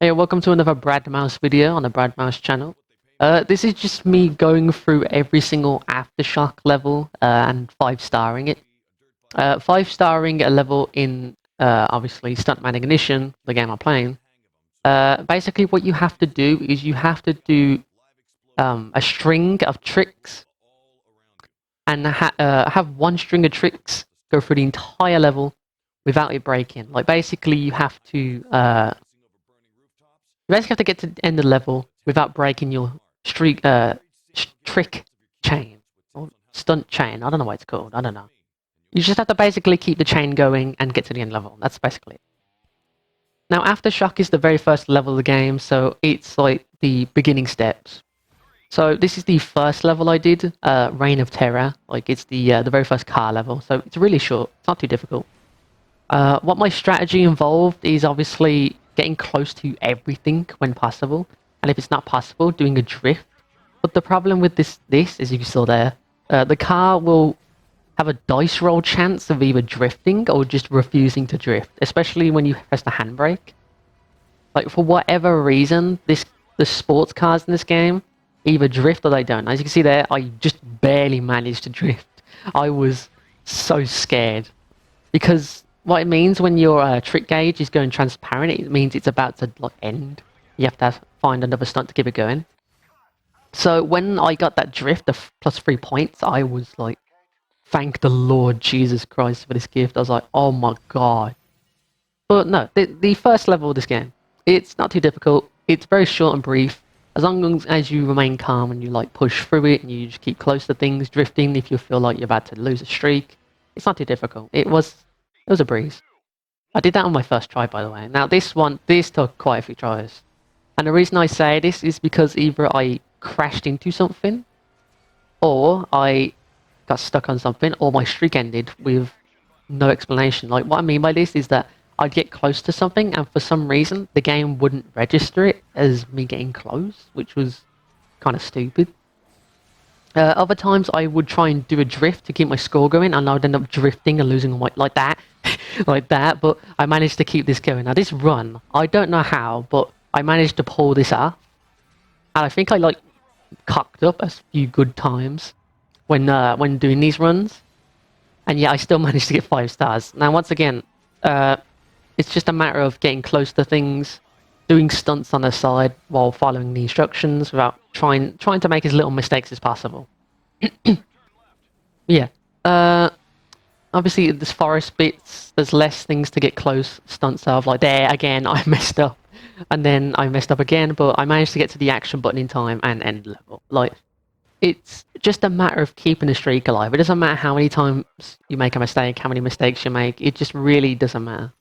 Hey, welcome to another Brad Mouse video on the Brad Mouse channel. This is just me going through every single Aftershock level and 5-starring it. 5-starring a level in, obviously, Stuntman Ignition, the game I'm playing. Basically, what you have to do is you have to do a string of tricks and have one string of tricks go through the entire level without it breaking. Like, basically, you basically have to get to the end of the level without breaking your trick chain or stunt chain. I don't know what it's called. I don't know. You just have to basically keep the chain going and get to the end level. That's basically it. Now, Aftershock is the very first level of the game, so it's like the beginning steps. So this is the first level I did, Reign of Terror. Like it's the very first car level, so it's really short. It's not too difficult. What my strategy involved is obviously getting close to everything when possible, and if it's not possible, doing a drift. But the problem with this as you can see there, the car will have a dice roll chance of either drifting or just refusing to drift, especially when you press the handbrake. Like for whatever reason, the sports cars in this game either drift or they don't. As you can see there, I just barely managed to drift. I was so scared because what it means when your trick gauge is going transparent, it means it's about to like end. You have to find another stunt to keep it going. So when I got that drift of +3 points, I was like, thank the Lord Jesus Christ for this gift. I was like, oh my god. But no, the first level of this game, it's not too difficult. It's very short and brief. As long as you remain calm and you like push through it and you just keep close to things, drifting if you feel like you're about to lose a streak, it's not too difficult. It was a breeze. I did that on my first try, by the way. Now this took quite a few tries. And the reason I say this is because either I crashed into something, or I got stuck on something, or my streak ended with no explanation. Like what I mean by this is that I'd get close to something and for some reason the game wouldn't register it as me getting close, which was kind of stupid. Other times I would try and do a drift to keep my score going and I would end up drifting and losing like that, like that, but I managed to keep this going. Now this run, I don't know how, but I managed to pull this off. And I think I like cocked up a few good times when doing these runs. And yeah, I still managed to get 5 stars. Now once again, it's just a matter of getting close to things, doing stunts on the side while following the instructions without trying to make as little mistakes as possible. Yeah. Obviously, there's forest bits, there's less things to get close stunts of. Like there, again, I messed up. And then I messed up again, but I managed to get to the action button in time and end level. Like, it's just a matter of keeping the streak alive. It doesn't matter how many times you make a mistake, how many mistakes you make. It just really doesn't matter.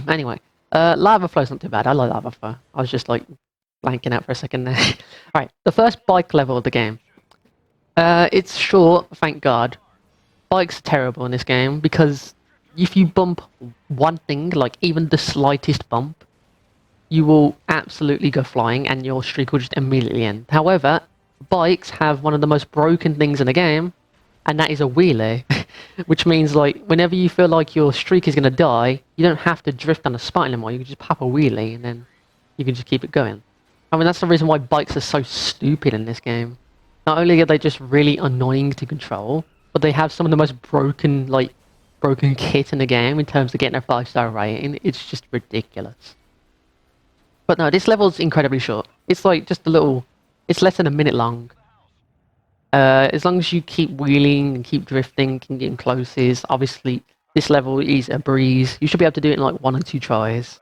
Anyway, lava flow's not too bad. I like lava flow. I was just like blanking out for a second there. Alright, the first bike level of the game. It's short, thank God. Bikes are terrible in this game because if you bump one thing, like even the slightest bump, you will absolutely go flying and your streak will just immediately end. However, bikes have one of the most broken things in the game, and that is a wheelie. Which means, like, whenever you feel like your streak is going to die, you don't have to drift on the spot anymore. You can just pop a wheelie and then you can just keep it going. I mean, that's the reason why bikes are so stupid in this game. Not only are they just really annoying to control, but they have some of the most broken kit in the game in terms of getting a 5-star rating. It's just ridiculous. But no, this level's incredibly short. It's like just it's less than a minute long. As long as you keep wheeling and keep drifting and getting closes, obviously this level is a breeze. You should be able to do it in like 1 or 2 tries.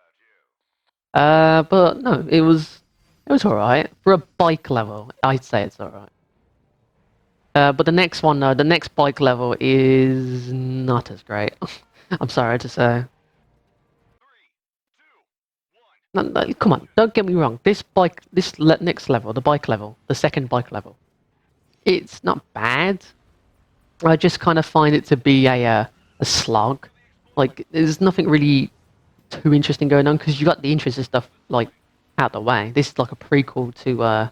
But no, it was alright. For a bike level, I'd say it's alright. But the next one, the next bike level is not as great. I'm sorry to say. No, come on, don't get me wrong. This next level, the bike level, the second bike level, it's not bad. I just kind of find it to be a slog. Like, there's nothing really too interesting going on because you got the interesting stuff like out the way. This is like a prequel to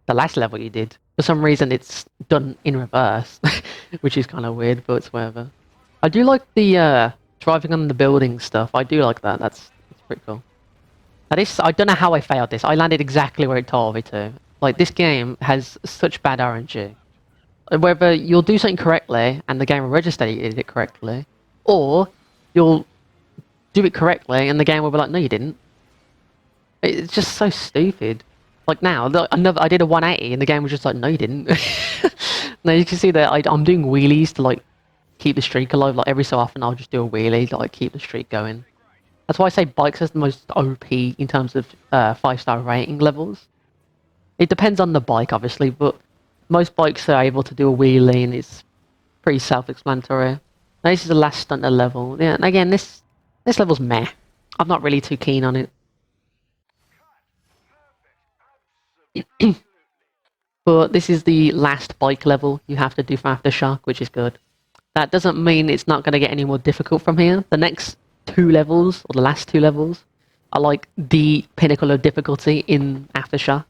the last level you did. For some reason, it's done in reverse, which is kind of weird, but it's whatever. I do like the driving on the building stuff. I do like that. That's pretty cool. Now this, I don't know how I failed this. I landed exactly where it told me to. Like, this game has such bad RNG. Whether you'll do something correctly and the game will register you did it correctly, or you'll do it correctly and the game will be like, no, you didn't. It's just so stupid. Like now, I did a 180 and the game was just like, no, you didn't. Now you can see that I'm doing wheelies to like keep the streak alive. Like every so often, I'll just do a wheelie to like keep the streak going. That's why I say bikes is the most OP in terms of 5-star rating levels. It depends on the bike, obviously, but most bikes are able to do a wheelie and it's pretty self-explanatory. Now this is the last stunter level. Yeah, and again, this level's meh. I'm not really too keen on it. But this is the last bike level you have to do for Aftershock, which is good. That doesn't mean it's not going to get any more difficult from here. The next 2 levels, or the last 2 levels, are like the pinnacle of difficulty in Aftershock.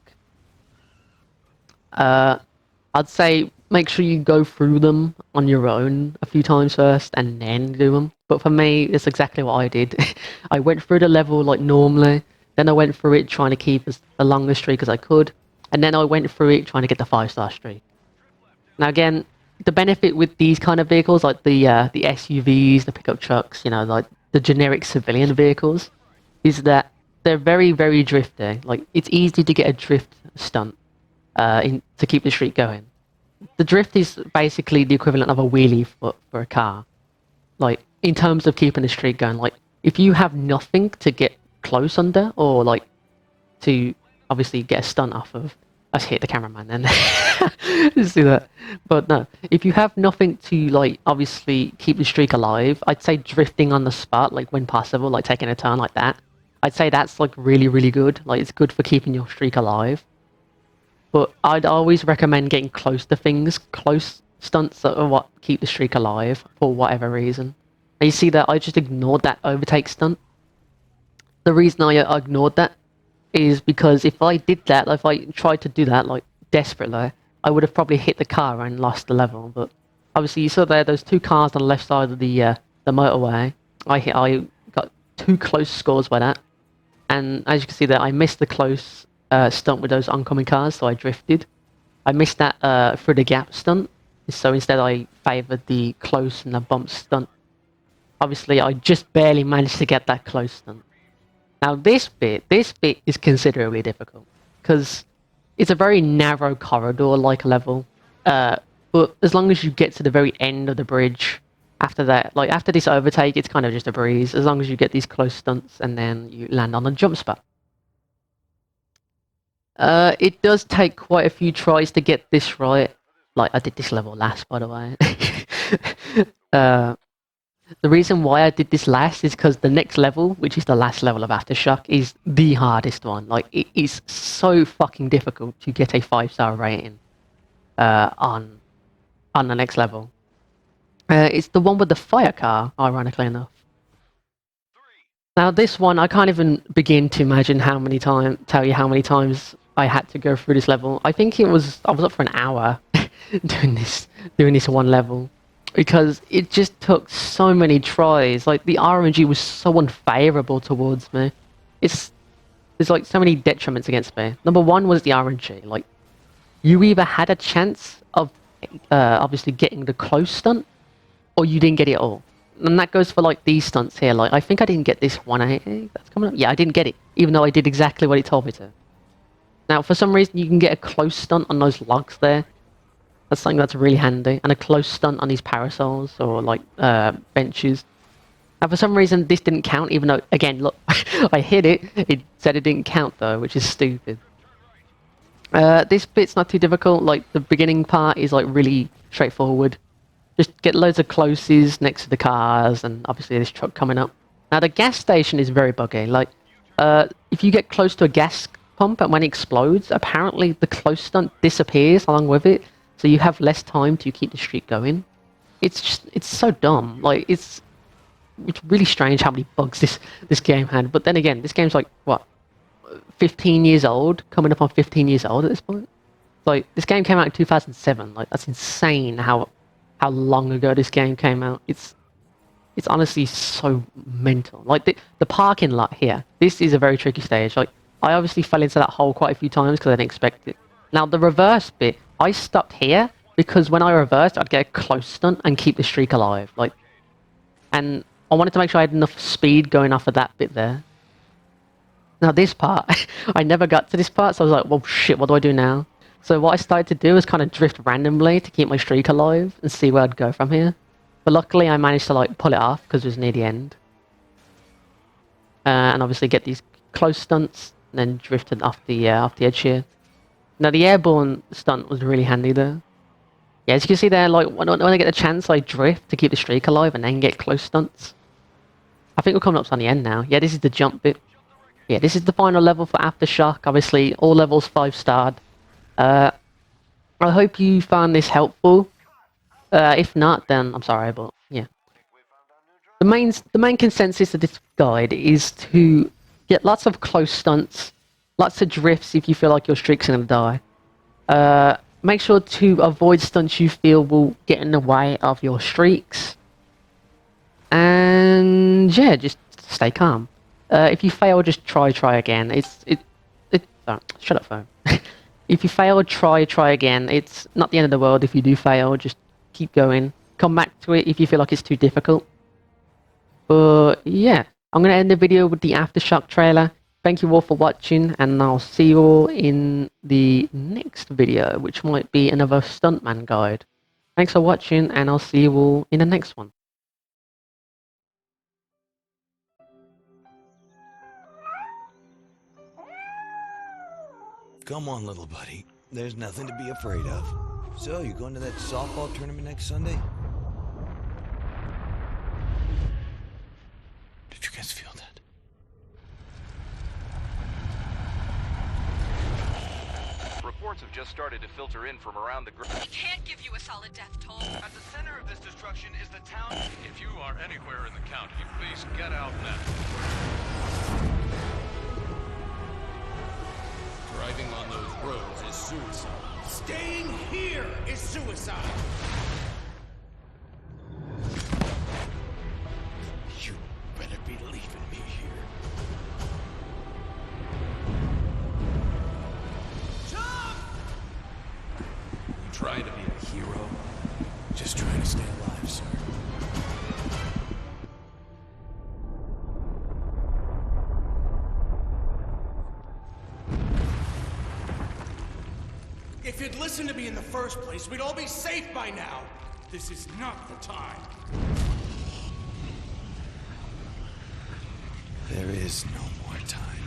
I'd say make sure you go through them on your own a few times first and then do them. But for me, it's exactly what I did. I went through the level like normally, then I went through it trying to keep as long a streak as I could, and then I went through it trying to get the 5-star streak. Now again, the benefit with these kind of vehicles, like the SUVs, the pickup trucks, you know, like the generic civilian vehicles, is that they're very, very drifty. Like, it's easy to get a drift stunt to keep the streak going. The drift is basically the equivalent of a wheelie for a car. Like, in terms of keeping the streak going, like, if you have nothing to get close under, or like to obviously get a stunt off of, I just hit the cameraman then. Just do that. But no, if you have nothing to like obviously keep the streak alive, I'd say drifting on the spot, like when possible, like taking a turn like that. I'd say that's like really, really good. Like, it's good for keeping your streak alive. But I'd always recommend getting close to things. Close stunts are what keep the streak alive for whatever reason. And you see that I just ignored that overtake stunt. The reason I ignored that is because if I did that, if I tried to do that like desperately, I would have probably hit the car and lost the level. But obviously you saw there, those 2 cars on the left side of the motorway. I got 2 close scores by that, and as you can see there, I missed the close stunt with those oncoming cars, so I drifted. I missed that through the gap stunt, so instead I favoured the close and the bump stunt. Obviously I just barely managed to get that close stunt. Now this bit is considerably difficult, because it's a very narrow corridor-like level, but as long as you get to the very end of the bridge, after that, like after this overtake, it's kind of just a breeze, as long as you get these close stunts and then you land on a jump spot. It does take quite a few tries to get this right. Like, I did this level last, by the way. The reason why I did this last is because the next level, which is the last level of Aftershock, is the hardest one. Like, it is so fucking difficult to get a 5-star rating on the next level. It's the one with the fire car, ironically enough. Now this one, I can't even begin to imagine tell you how many times I had to go through this level. I think I was up for an hour doing this one level, because it just took so many tries. Like, the RNG was so unfavorable towards me. There's like so many detriments against me. Number one was the RNG. Like, you either had a chance of obviously getting the close stunt, or you didn't get it at all. And that goes for like these stunts here. Like, I think I didn't get this 180 that's coming up. Yeah, I didn't get it, even though I did exactly what it told me to. Now, for some reason, you can get a close stunt on those logs there. That's something that's really handy. And a close stunt on these parasols or like benches. Now, for some reason, this didn't count, even though, again, look, I hit it. It said it didn't count though, which is stupid. This bit's not too difficult. Like, the beginning part is like really straightforward. Just get loads of closes next to the cars, and obviously this truck coming up. Now, the gas station is very buggy. Like, if you get close to a gas pump and when it explodes, apparently the close stunt disappears along with it, so you have less time to keep the streak going. It's so dumb. Like, it's really strange how many bugs this game had. But then again, this game's like, what, 15 years old, coming up on 15 years old at this point. Like, this game came out in 2007. Like, that's insane how long ago this game came out. It's honestly so mental. Like, the parking lot here, this is a very tricky stage. Like, I obviously fell into that hole quite a few times because I didn't expect it. Now, the reverse bit, I stopped here because when I reversed, I'd get a close stunt and keep the streak alive. Like, and I wanted to make sure I had enough speed going off of that bit there. Now, this part, I never got to this part, so I was like, well, shit, what do I do now? So what I started to do was kind of drift randomly to keep my streak alive and see where I'd go from here. But luckily I managed to like pull it off because it was near the end. And obviously get these close stunts and then drifted off the edge here. Now the airborne stunt was really handy though. Yeah, as you can see there, like when I get the chance I drift to keep the streak alive and then get close stunts. I think we're coming up to the end now. Yeah, this is the jump bit. Yeah, this is the final level for Aftershock. Obviously all levels 5-starred. I hope you found this helpful. If not, then I'm sorry, but yeah. The main consensus of this guide is to get lots of close stunts, lots of drifts if you feel like your streak's gonna die. Make sure to avoid stunts you feel will get in the way of your streaks. And yeah, just stay calm. If you fail, just try again. Shut up, phone. If you fail, try again. It's not the end of the world if you do fail. Just keep going. Come back to it if you feel like it's too difficult. But yeah, I'm going to end the video with the Aftershock trailer. Thank you all for watching, and I'll see you all in the next video, which might be another Stuntman guide. Thanks for watching, and I'll see you all in the next one. Come on, little buddy. There's nothing to be afraid of. So, you going to that softball tournament next Sunday? Did you guys feel that? Reports have just started to filter in from around the group. We can't give you a solid death toll. At the center of this destruction is the town. If you are anywhere in the county, please get out now. Driving on those roads is suicide. Staying here is suicide. You better be leaving me here. Jump! You trying to be a hero? Just trying to stay alive, sir. If you'd listened to me in the first place, we'd all be safe by now. This is not the time. There is no more time.